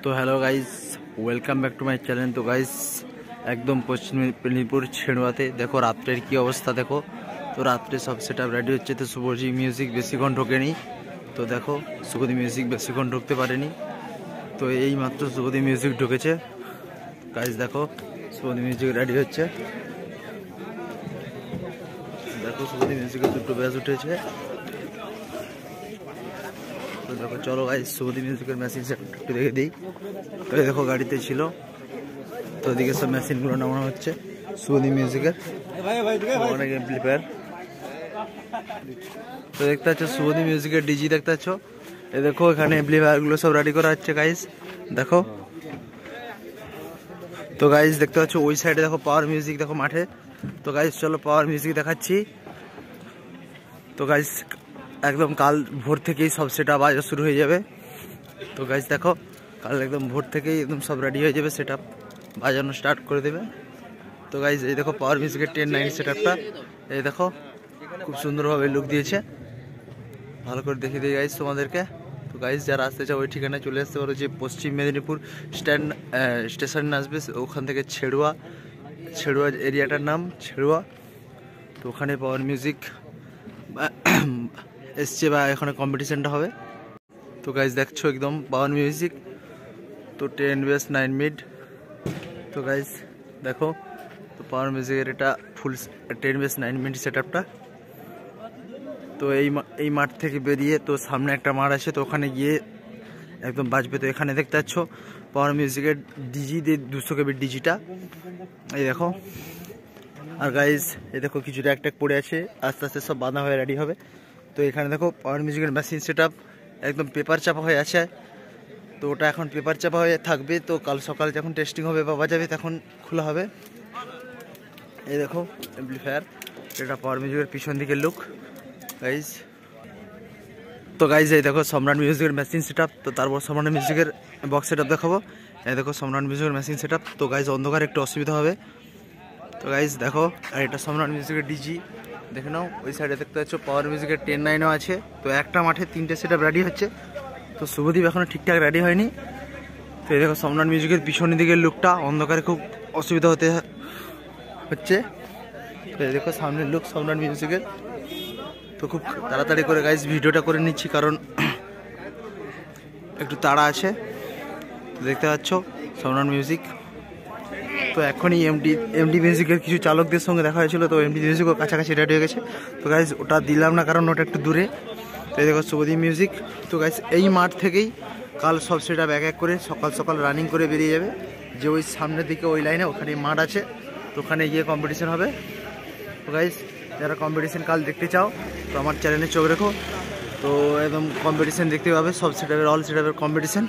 তো hello guys, welcome back to my channel. তো guys একদম পশ্চিম মেদিনীপুর ছেড়ুয়াতে দেখো রাত্রের কি অবস্থা দেখো। তো রাত্রে সব সেট আপ রেডি হচ্ছে। তো শুভজি মিউজিক বেশিক্ষণ ঢোকেনি। তো দেখো শুভজি মিউজিক বেশিক্ষণ ঢুকতে পারেনি। তো এই মাত্র শুভজি মিউজিক ঢুকেছে। গাইস দেখো শুভজি মিউজিক রেডি হচ্ছে। দেখো শুভজি মিউজিকের দুটো ব্যাচ উঠেছে। তো দেখো চলো গাইস শুভজি মিউজিকের মেশিন সেট একটু দেখে দিই। তো দেখো গাড়িতে ছিল, তো এদিকে সব মেশিনগুলো নামানো হচ্ছে শুভজি মিউজিকের। অনেক এমপ্লিফায়ার তো দেখতে পাচ্ছ, শুভজি মিউজিকের ডিজি দেখতে পাচ্ছ। এ দেখো এখানে এমপ্লিফায়ারগুলো সব রেডি করা হচ্ছে গাইস দেখো। তো গাইস দেখতে পাচ্ছ ওই সাইডে দেখো পাওয়ার মিউজিক দেখো মাঠে। তো গাইস চলো পাওয়ার মিউজিক দেখাচ্ছি। তো গাইস একদম কাল ভোর থেকেই সব সেট আপ বাজা শুরু হয়ে যাবে। তো গাইস দেখো কাল একদম ভোর থেকেই একদম সব রেডি হয়ে যাবে, সেট আপ বাজানো স্টার্ট করে দেবে। তো গাইস এই দেখো পাওয়ার মিউজিকের 1090 সেট আপটা, এই দেখো খুব সুন্দরভাবে লুক দিয়েছে। ভালো করে দেখিয়ে দিই গাইস তোমাদেরকে। তো গাইস যারা আসতে চাও ওই ঠিকানায় চলে আসতে পারো, যে পশ্চিম মেদিনীপুর স্টেশন আসবে, ওখান থেকে ছেড়ুয়া এরিয়াটার নাম ছেড়ুয়া। তো ওখানে পাওয়ার মিউজিক এসছে বা এখানে কম্পিটিশনটা হবে। তো গাইস দেখছো একদম পাওয়ার মিউজিক। তো 10 বেস 9 মিড। তো গাইস দেখো তো পাওয়ার মিউজিকের এটা ফুল 10 বেস 9 মিড সেট আপটা। তো এই মাঠ থেকে বেরিয়ে তো সামনে একটা মাঠ আছে, তো ওখানে গিয়ে একদম বাজবে। তো এখানে দেখতে পাচ্ছ পাওয়ার মিউজিকের ডিজি 200 কেবির ডিজিটা, এই দেখো। আর গাইস এই দেখো কিছু ট্যাগ ট্যাগ পড়ে আছে, আস্তে আস্তে সব বাঁধা হয়ে রেডি হবে। তো এখানে দেখো পাওয়ার মিউজিকের মেশিন সেট আপ একদম পেপার চাপা হয়ে আছে। তো ওটা এখন পেপার চাপা হয়ে থাকবে, তো কাল সকালে যখন টেস্টিং হবে বা বাজাবে তখন খোলা হবে। এই দেখো এমপ্লিফায়ার, এটা পাওয়ার মিউজিকের পিছন দিকের লুক গাইজ। তো গাইজ এই দেখো সম্রাট মিউজিকের মেশিন সেট আপ। তো তারপর সম্রাট মিউজিকের বক্স সেট আপ দেখাবো। এই দেখো সম্রাট মিউজিকের মেশিন সেট আপ। তো গাইজ অন্ধকার একটু অসুবিধা হবে। তো গাইজ দেখো, আর এটা সম্রাট মিউজিকের ডিজি দেখে নাও। ওই সাইডে দেখতে পাচ্ছ পাওয়ার মিউজিকের 1090 আছে। তো একটা মাঠে 3টে সেট আপ রেডি হচ্ছে। তো শুভদীপ এখনো ঠিকঠাক রেডি হয়নি। তো এই দেখো সম্রাট মিউজিকের পিছনের দিকের লুকটা, অন্ধকারে খুব অসুবিধা হচ্ছে। তো এই দেখো সামনের লুক সম্রাট মিউজিকের। তো খুব তাড়াতাড়ি করে গাইজ ভিডিওটা করে নিচ্ছি, কারণ একটু তাড়া আছে। তো দেখতে পাচ্ছ সম্রাট মিউজিক। তো এখনই এমডি মিউজিকের কিছু চালকদের সঙ্গে দেখা হয়েছিল। তো এমডি মিউজিকও কাছাকাছি রেডি হয়ে গেছে। তো গাইজ ওটা দিলাম না, কারণ ওটা একটু দূরে। তো এই দেখো শুভদীপ মিউজিক। তো গাইজ এই মাঠ থেকেই কাল সব সেট আপ এক এক করে সকাল সকাল রানিং করে বেরিয়ে যাবে, যে ওই সামনের দিকে ওই লাইনে ওখানে মাঠ আছে। তো ওখানে গিয়ে কম্পিটিশন হবে। তো গাইজ যারা কম্পিটিশন কাল দেখতে চাও তো আমার চ্যানেলে চোখ রেখো। তো একদম কম্পিটিশন দেখতে পাবে, সব সেট আপের অল সেট আপের কম্পিটিশন।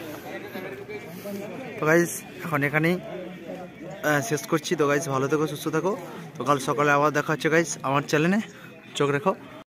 তো গাইজ এখন এখানেই শেষ করছি। তো গাইজ ভালো থেকো, সুস্থ থাকো। তো কাল সকালে আবার দেখা হচ্ছে গাইজ, আমার চ্যানেলে চোখ রেখো।